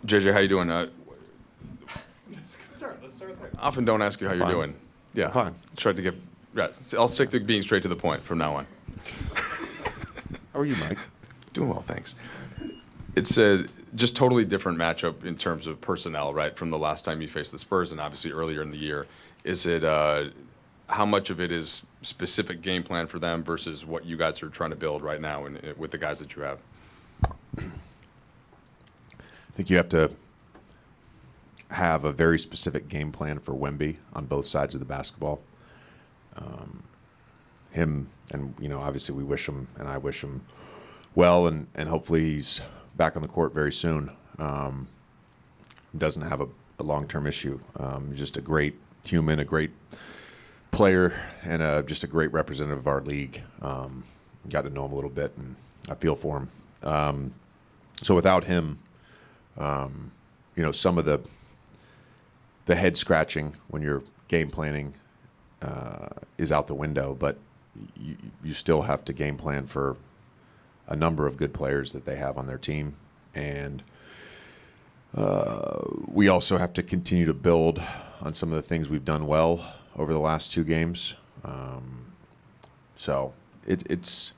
JJ, how you doing? Let's start there. Often don't ask you how you're doing. Yeah, Fine. Try to get. Yeah, I'll stick to being straight to the point from now on. How are you, Mike? Doing well, thanks. It's just totally different matchup in terms of personnel, right, from the last time you faced the Spurs and obviously earlier in the year. Is it how much of it is specific game plan for them versus what you guys are trying to build right now with the guys that you have? I think you have to have a very specific game plan for Wemby on both sides of the basketball. Him and, obviously we wish him, and I wish him well, and hopefully he's back on the court very soon. Doesn't have a long-term issue. He's just a great human, a great player, and just a great representative of our league. Got to know him a little bit, and I feel for him. So without him, some of the head scratching when you're game planning is out the window, but you still have to game plan for a number of good players that they have on their team, and we also have to continue to build on some of the things we've done well over the last two games. So it's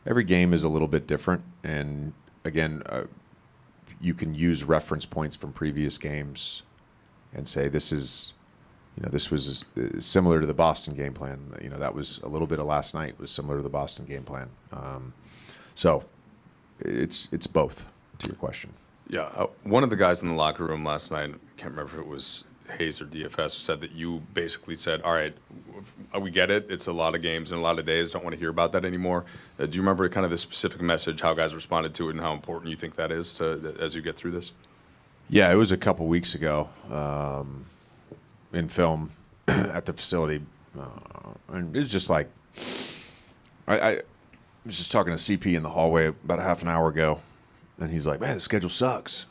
every game is a little bit different, and again, you can use reference points from previous games and say this was similar to the Boston game plan. That was a little bit of last night was similar to the Boston game plan. So it's both, to your question. Yeah, one of the guys in the locker room last night, I can't remember if it was Hayes or DFS, said that you basically said, all right, we get it. It's a lot of games and a lot of days. Don't want to hear about that anymore. Do you remember kind of the specific message, how guys responded to it, and how important you think that is as you get through this? Yeah, it was a couple weeks ago in film at the facility. And it was just like, I was just talking to CP in the hallway about a half an hour ago, and he's like, man, the schedule sucks.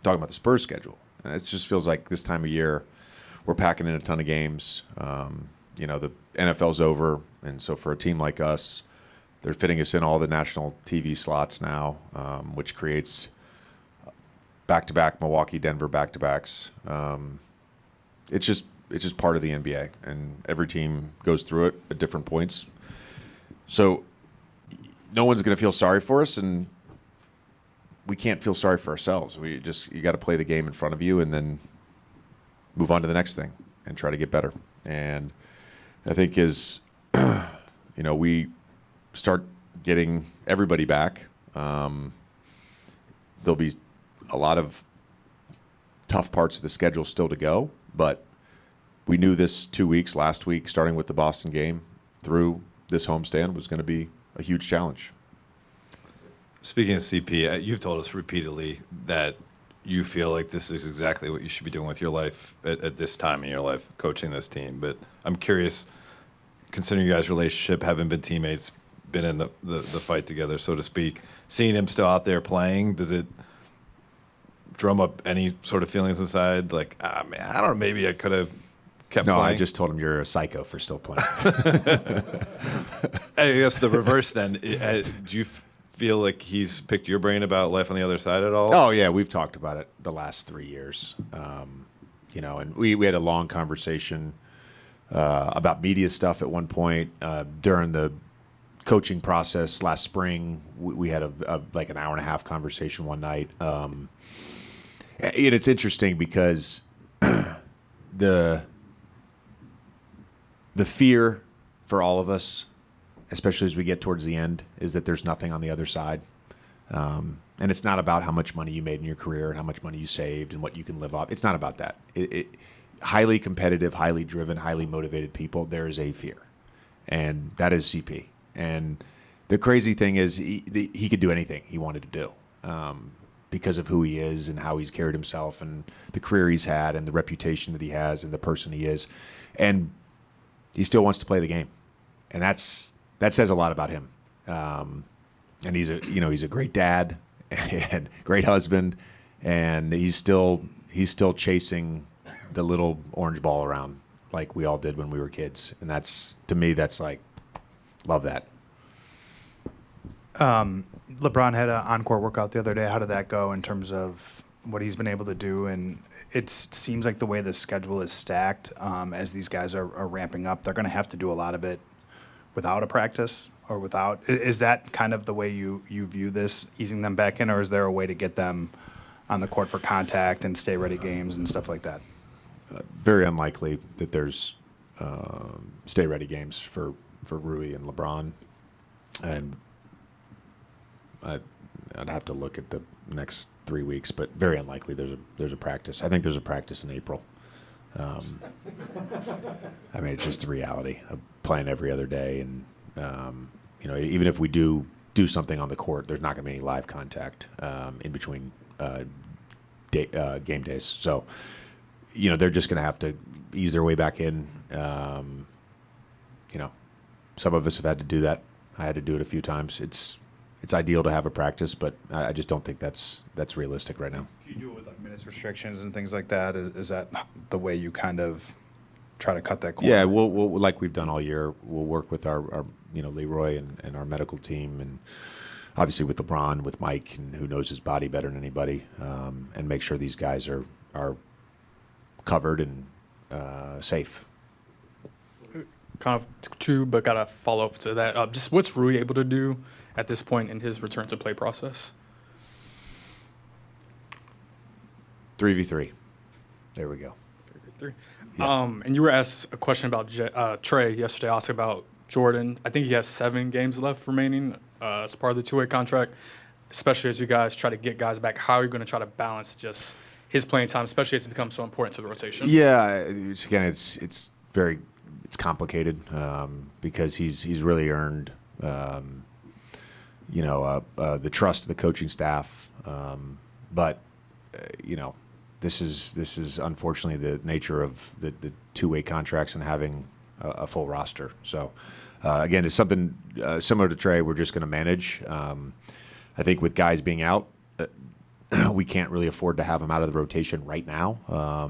Talking about the Spurs schedule. And it just feels like this time of year we're packing in a ton of games. The NFL's over, and so for a team like us, they're fitting us in all the national TV slots now, which creates back-to-back Milwaukee, Denver back-to-backs. It's just part of the NBA, and every team goes through it at different points. So no one's going to feel sorry for us, and we can't feel sorry for ourselves. You got to play the game in front of you and then move on to the next thing and try to get better. And I think as we start getting everybody back, there'll be a lot of tough parts of the schedule still to go, but we knew this 2 weeks, last week, starting with the Boston game through this homestand, was going to be a huge challenge. Speaking of CP, you've told us repeatedly that you feel like this is exactly what you should be doing with your life at this time in your life, coaching this team. But I'm curious, considering you guys' relationship, having been teammates, been in the fight together, so to speak, seeing him still out there playing, does it drum up any sort of feelings inside? Like, man, I don't know, maybe I could have kept playing? No, I just told him you're a psycho for still playing. I guess the reverse then, do you feel like he's picked your brain about life on the other side at all? Oh, yeah, we've talked about it the last 3 years. And we had a long conversation about media stuff at one point. During the coaching process last spring, we had like an hour and a half conversation one night. And it's interesting because the fear for all of us, especially as we get towards the end, is that there's nothing on the other side. And it's not about how much money you made in your career and how much money you saved and what you can live off. It's not about that. Highly competitive, highly driven, highly motivated people, there is a fear. And that is CP. And the crazy thing is he could do anything he wanted to do because of who he is and how he's carried himself and the career he's had and the reputation that he has and the person he is. And he still wants to play the game. And that says a lot about him. And he's a great dad and great husband, and he's still chasing the little orange ball around like we all did when we were kids. And to me, that's like, love that. LeBron had an encore workout the other day. How did that go in terms of what he's been able to do, and it seems like the way the schedule is stacked, as these guys are ramping up, they're going to have to do a lot of it without a practice or without. Is that kind of the way you view this, easing them back in, or is there a way to get them on the court for contact and stay ready games and stuff like that? Very unlikely that there's stay ready games for Rui and LeBron, and I'd have to look at the next 3 weeks, but very unlikely there's a practice. I think there's a practice in April. I mean, it's just the reality of playing every other day, and you know, even if we do something on the court, there's not going to be any live contact in between game days. So, you know, they're just going to have to ease their way back in. You know, some of us have had to do that. I had to do it a few times. It's ideal to have a practice, but I just don't think that's realistic right now. You do it with like minutes restrictions and things like that. Is that the way you kind of try to cut that corner? Yeah, we'll like we've done all year. We'll work with our you know, Leroy and our medical team, and obviously with LeBron, with Mike, and who knows his body better than anybody, and make sure these guys are covered and safe. Kind of two, but got to follow up to that. Just what's Rui able to do at this point in his return to play process? 3v3. There we go. 3. Yeah. And you were asked a question about Trey yesterday, also about Jordan. I think he has 7 games left remaining as part of the 2-way contract, especially as you guys try to get guys back. How are you going to try to balance just his playing time, especially as it becomes so important to the rotation? Yeah, it's very complicated because he's really earned you know, the trust of the coaching staff, but you know, this is unfortunately the nature of the 2-way contracts and having a full roster. So again, it's something similar to Trey. We're just going to manage. I think with guys being out, we can't really afford to have them out of the rotation right now,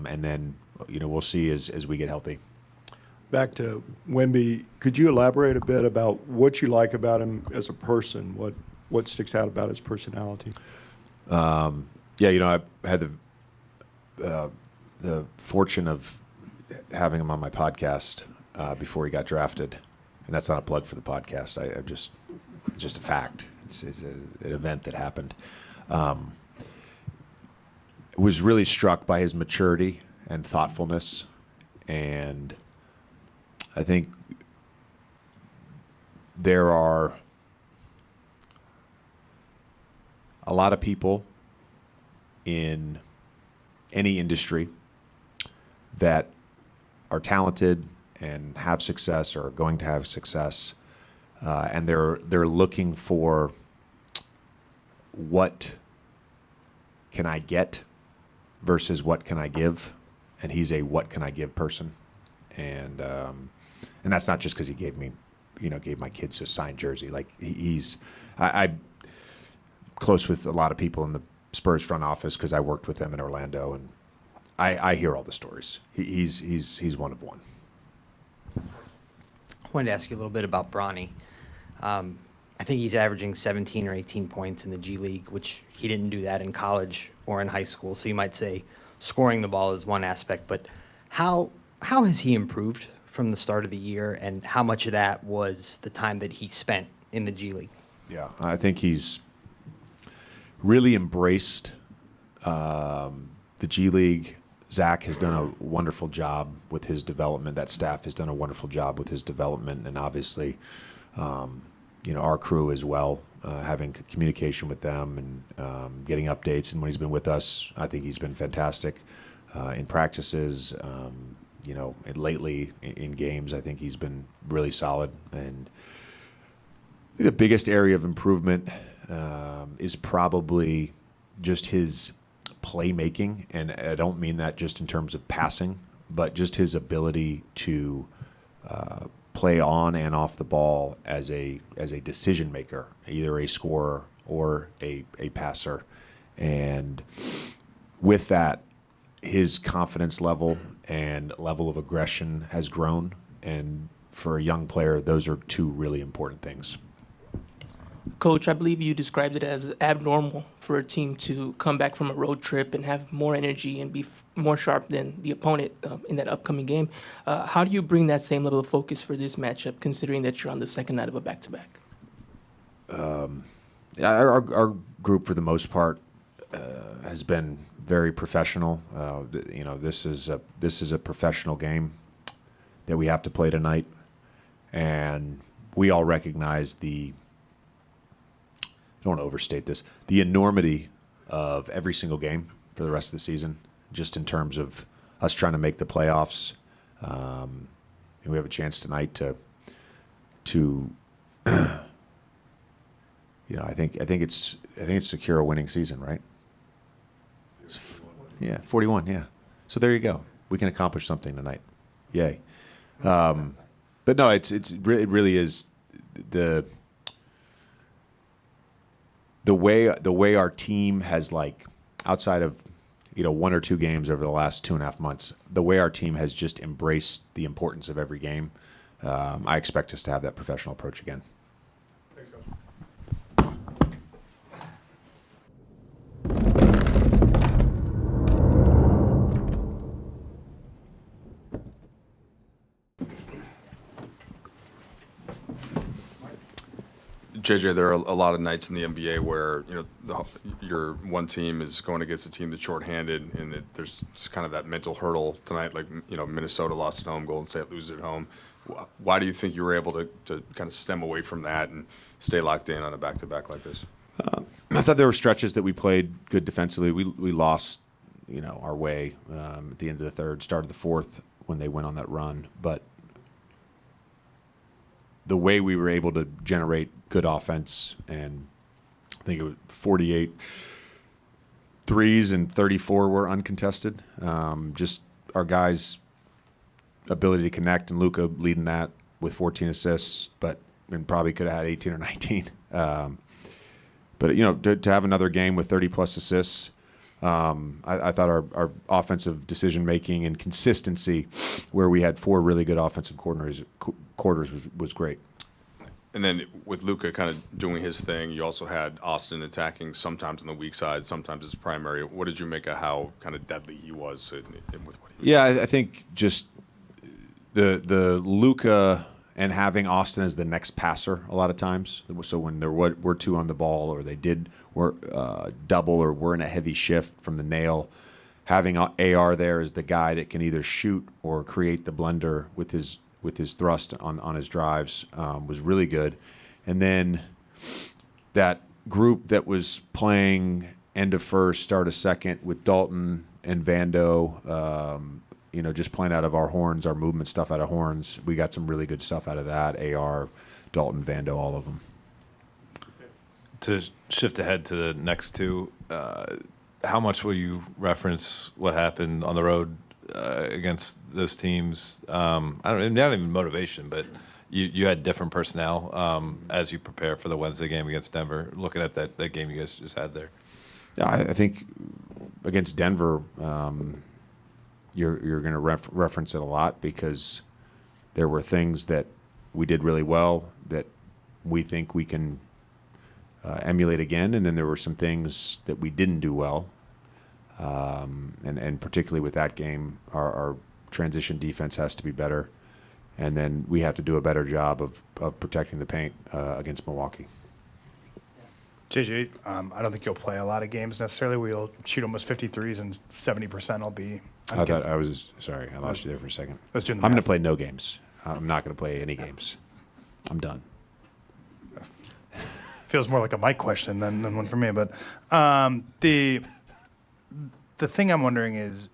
and then you know, we'll see as we get healthy. Back to Wemby, could you elaborate a bit about what you like about him as a person? What sticks out about his personality? Yeah, you know, I had the fortune of having him on my podcast before he got drafted, and that's not a plug for the podcast. It's just a fact. It's an event that happened. Was really struck by his maturity and thoughtfulness, and I think there are a lot of people in any industry that are talented and have success or are going to have success, and they're looking for what can I get versus what can I give, and he's a what can I give person, and that's not just because he gave my kids a signed jersey. Like I'm close with a lot of people in the Spurs front office because I worked with them in Orlando, and I hear all the stories. He's one of one. I wanted to ask you a little bit about Bronny. I think he's averaging 17 or 18 points in the G League, which he didn't do that in college or in high school. So you might say scoring the ball is one aspect, but how has he improved from the start of the year, and how much of that was the time that he spent in the G League? Yeah, I think he's really embraced the G League. Zach has done a wonderful job with his development. That staff has done a wonderful job with his development, and obviously, our crew as well, having communication with them and getting updates. And when he's been with us, I think he's been fantastic in practices. And lately in games, I think he's been really solid. And the biggest area of improvement is probably just his playmaking, and I don't mean that just in terms of passing, but just his ability to play on and off the ball as a decision maker, either a scorer or a passer. And with that, his confidence level and level of aggression has grown. And for a young player, those are two really important things. Coach, I believe you described it as abnormal for a team to come back from a road trip and have more energy and be more sharp than the opponent in that upcoming game. How do you bring that same level of focus for this matchup, considering that you're on the second night of a back-to-back? Our group, for the most part, has been very professional. This is a professional game that we have to play tonight, and we all recognize I don't want to overstate this, the enormity of every single game for the rest of the season, just in terms of us trying to make the playoffs. And we have a chance tonight to I think it's secure a winning season, right? Yeah, 41. Yeah. So there you go. We can accomplish something tonight. Yay. But no, it really is the way our team has, like, outside of one or two games over the last 2.5 months, the way our team has just embraced the importance of every game. I expect us to have that professional approach again. Thanks, Coach. JJ, there are a lot of nights in the NBA where your one team is going against a team that's shorthanded, and there's just kind of that mental hurdle tonight. Like Minnesota lost at home, Golden State loses at home. Why do you think you were able to kind of stem away from that and stay locked in on a back-to-back like this? I thought there were stretches that we played good defensively. We lost our way at the end of the third, start of the fourth when they went on that run, but the way we were able to generate good offense, and I think it was 48 threes and 34 were uncontested. Just our guys' ability to connect, and Luka leading that with 14 assists, and probably could have had 18 or 19. But to have another game with 30-plus assists, I thought our offensive decision-making and consistency, where we had 4 really good offensive quarters was great. And then with Luka kind of doing his thing, you also had Austin attacking sometimes on the weak side, sometimes as primary. What did you make of how kind of deadly he was with what he was? Yeah, I think just the Luka and having Austin as the next passer a lot of times. So when there were 2 on the ball, or they were double, or were in a heavy shift from the nail, having AR there as the guy that can either shoot or create the blender with his thrust on his drives was really good. And then that group that was playing end of first, start of second with Dalton and Vando, just playing out of our horns, our movement stuff out of horns. We got some really good stuff out of that. AR, Dalton, Vando, all of them. To shift ahead to the next two, how much will you reference what happened on the road against those teams? Not even motivation, but you had different personnel as you prepare for the Wednesday game against Denver. Looking at that game you guys just had there. Yeah, I think against Denver, you're going to reference it a lot, because there were things that we did really well that we think we can emulate again, and then there were some things that we didn't do well. And particularly with that game, our transition defense has to be better, and then we have to do a better job of protecting the paint against Milwaukee. JJ, I don't think you'll play a lot of games necessarily. We'll shoot almost 53s, and 70% will be. I lost you there for a second. I was doing the I'm going to math. play no games. I'm not going to play any games. I'm done. Feels more like a Mike question than one for me. But the thing I'm wondering is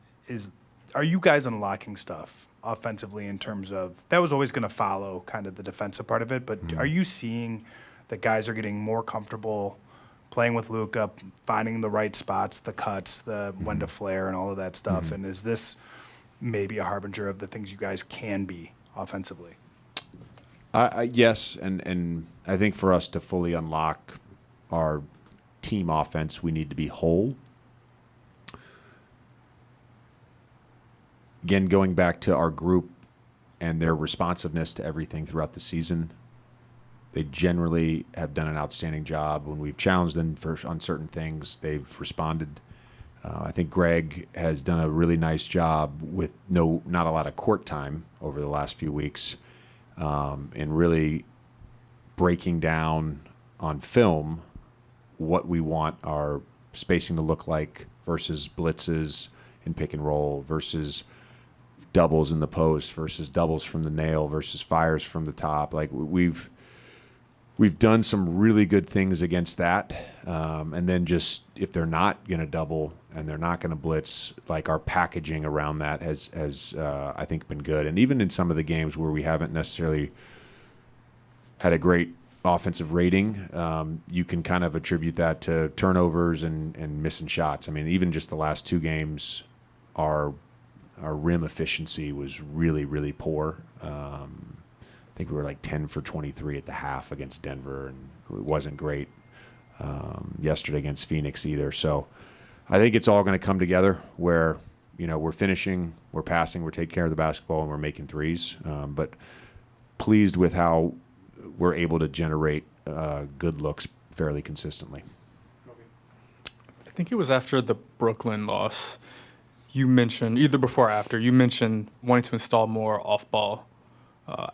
are you guys unlocking stuff offensively in terms of, that was always going to follow kind of the defensive part of it, but are you seeing that guys are getting more comfortable playing with Luka, finding the right spots, the cuts, the when to flare, and all of that stuff? And is this maybe a harbinger of the things you guys can be offensively? Yes, and I think for us to fully unlock our team offense, we need to be whole. Again, going back to our group and their responsiveness to everything throughout the season, They generally have done an outstanding job. When we've challenged them on certain things, they've responded. I think Greg has done a really nice job with not a lot of court time over the last few weeks, and really breaking down on film what we want our spacing to look like versus blitzes in pick and roll versus doubles in the post versus doubles from the nail versus fires from the top. Like we've done some really good things against that. And then just if they're not going to double and they're not going to blitz, like our packaging around that has I think been good. And even in some of the games where we haven't necessarily had a great offensive rating, you can kind of attribute that to turnovers and missing shots. I mean, even just the last 2 games, our rim efficiency was really, really poor. I think we were like 10 for 23 at the half against Denver, and it wasn't great yesterday against Phoenix either. So I think it's all going to come together where, we're finishing, we're passing, we're taking care of the basketball, and we're making threes. But pleased with how we're able to generate good looks fairly consistently. I think it was after the Brooklyn loss. You mentioned, either before or after, you mentioned wanting to install more off-ball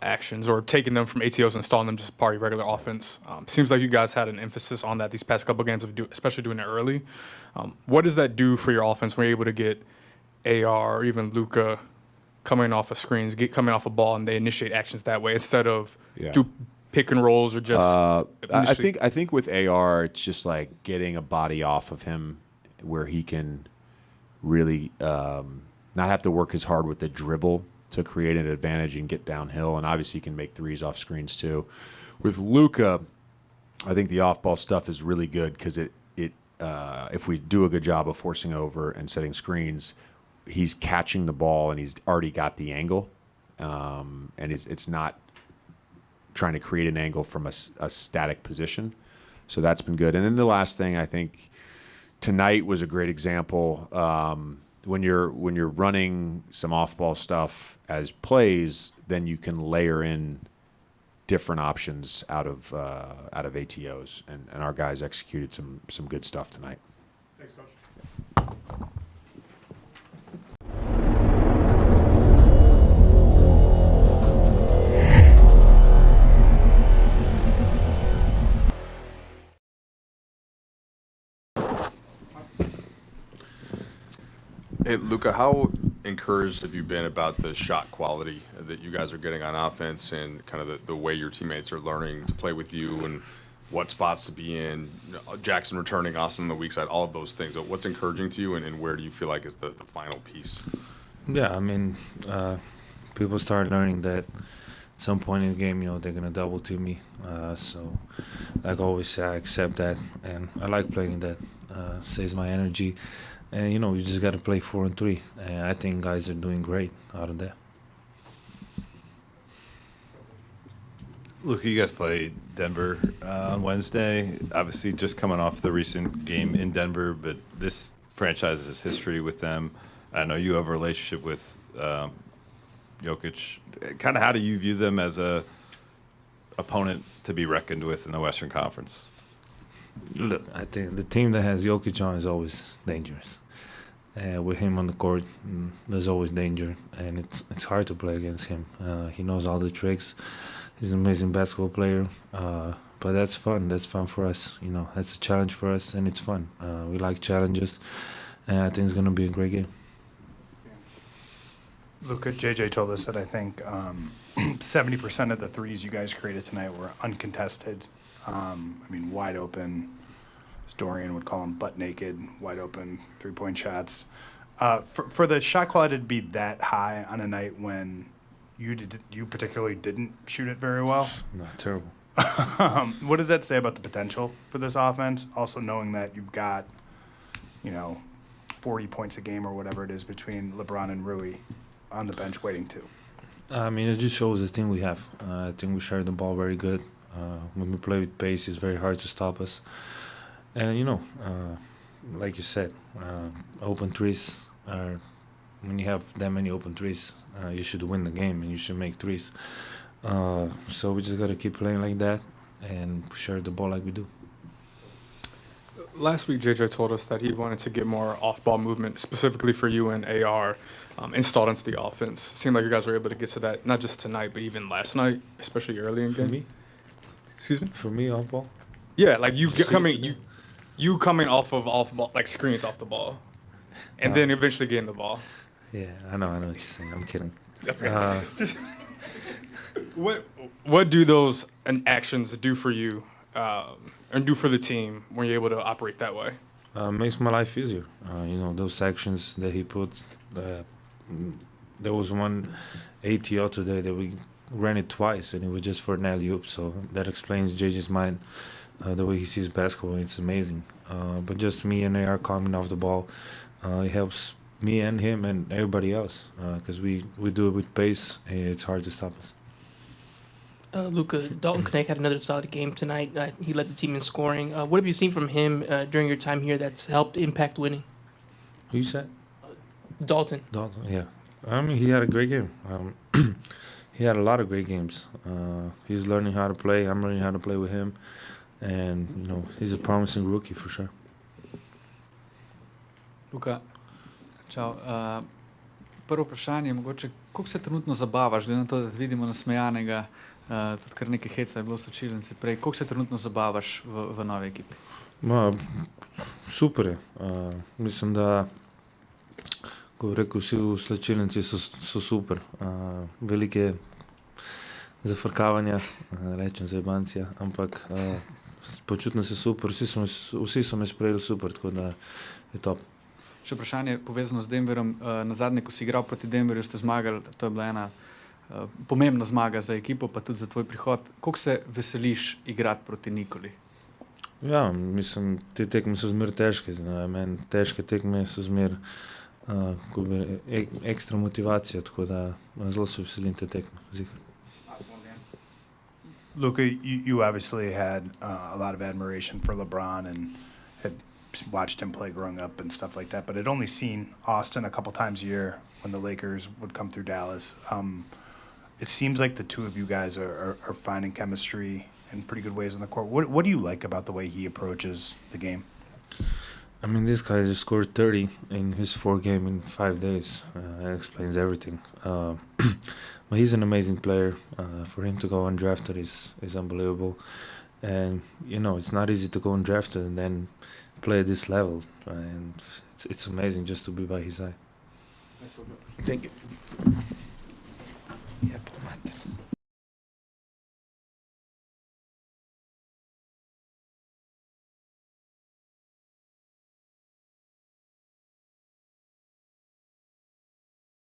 actions or taking them from ATOs and installing them just part of your regular offense. Seems like you guys had an emphasis on that these past couple games, especially doing it early. What does that do for your offense when you're able to get AR or even Luka coming off of screens, coming off a ball, and they initiate actions that way instead of do pick and rolls or just? I think with AR, it's just like getting a body off of him where he can really not have to work as hard with the dribble to create an advantage and get downhill. And obviously, he can make threes off screens too. With Luka, I think the off-ball stuff is really good because if we do a good job of forcing over and setting screens, he's catching the ball and he's already got the angle, and it's not trying to create an angle from a static position. So that's been good. And then the last thing, I think tonight was a great example. When you're running some off-ball stuff as plays, then you can layer in different options out of ATOs, and our guys executed some good stuff tonight. Thanks, Coach. Hey, Luka, how encouraged have you been about the shot quality that you guys are getting on offense and kind of the way your teammates are learning to play with you and what spots to be in, Jackson returning, Austin on the weak side, all of those things. What's encouraging to you, and where do you feel like is the final piece? Yeah, I mean, people start learning that at some point in the game, they're going to double team me. So, like I always say, I accept that, and I like playing that. Saves my energy. And, you just got to play 4 and 3. And I think guys are doing great out of that. Luka, you guys played Denver on Wednesday. Obviously, just coming off the recent game in Denver, but this franchise has history with them. I know you have a relationship with Jokic. Kind of how do you view them as a opponent to be reckoned with in the Western Conference? Look, I think the team that has Jokic on is always dangerous. With him on the court, there's always danger, and it's hard to play against him. He knows all the tricks. He's an amazing basketball player, but that's fun. That's fun for us. That's a challenge for us, and it's fun. We like challenges, and I think it's going to be a great game. Luka, JJ told us that I think 70% of the threes you guys created tonight were uncontested. Wide open, as Dorian would call them, butt naked, wide open three-point shots. For the shot quality to be that high on a night when you particularly didn't shoot it very well, Not terrible. what does that say about the potential for this offense? Also knowing that you've got, 40 points a game or whatever it is between LeBron and Rui on the bench waiting too. It just shows the team we have. I think we share the ball very good. When we play with pace, it's very hard to stop us. And, like you said, open threes are, when you have that many open threes, you should win the game and you should make threes. So we just got to keep playing like that. and share the ball like we do. Last week, JJ told us that he wanted to get more off-ball movement, specifically for you and AR, installed into the offense. Seemed like you guys were able to get to that, not just tonight, but even last night, especially early in For game. me, Excuse me? for me, off ball. Yeah, like you See coming, today? you coming off ball, like screens off the ball, and then eventually getting the ball. Yeah, I know what you're saying. I'm kidding. What do those actions do for you, and do for the team when you're able to operate that way? Makes my life easier. Those actions that he put. There was one ATO today that we ran it twice, and it was just for an alley-oop. So that explains JJ's mind, the way he sees basketball. It's amazing. But just me and AR coming off the ball, it helps me and him and everybody else because we do it with pace. And it's hard to stop us. Luka, Dalton Knecht had another solid game tonight. He led the team in scoring. What have you seen from him during your time here that's helped impact winning? Who you said? Dalton. Dalton, yeah. I mean, he had a great game. He had a lot of great games. He's learning how to play. I'm learning how to play with him. And, he's a promising rookie for sure. Luka, čau. Prvo vprašanje, mogoče, koliko se trenutno zabavaš, glede na to, da te vidimo nasmejanega, tudi kar nekaj heca je bilo v slačilnici prej, koliko se trenutno zabavaš v novi ekipi? Super je. Mislim, da, ko bi rekel, vsi v slačilnici so super. Velike zafrkavanja, rečem zajebancija, ampak počutno se super, vsi so me sprejeli super, tako da je top. Še vprašanje povezano z Denverom. Nazadnje, ko si igral proti Denverju, ste zmagali, to je bila ena pomembna zmaga za ekipo, pa tudi za tvoj prihod. Koliko se veseliš igrati proti Nikoli? Ja, mislim, te tekme so zmer težke. Meni težke tekme so zmer ekstra motivacija, tako da zelo se veselim te tekme. Ziher. Luka, you obviously had a lot of admiration for LeBron and had watched him play growing up and stuff like that, but I'd only seen Austin a couple times a year when the Lakers would come through Dallas. It seems like the two of you guys are finding chemistry in pretty good ways on the court. What do you like about the way he approaches the game? I mean, this guy just scored 30 in his 4 game in 5 days. That explains everything. But he's an amazing player. For him to go undrafted is unbelievable. And, it's not easy to go undrafted and then play at this level. And it's amazing just to be by his side. Thank you. Yeah, pull my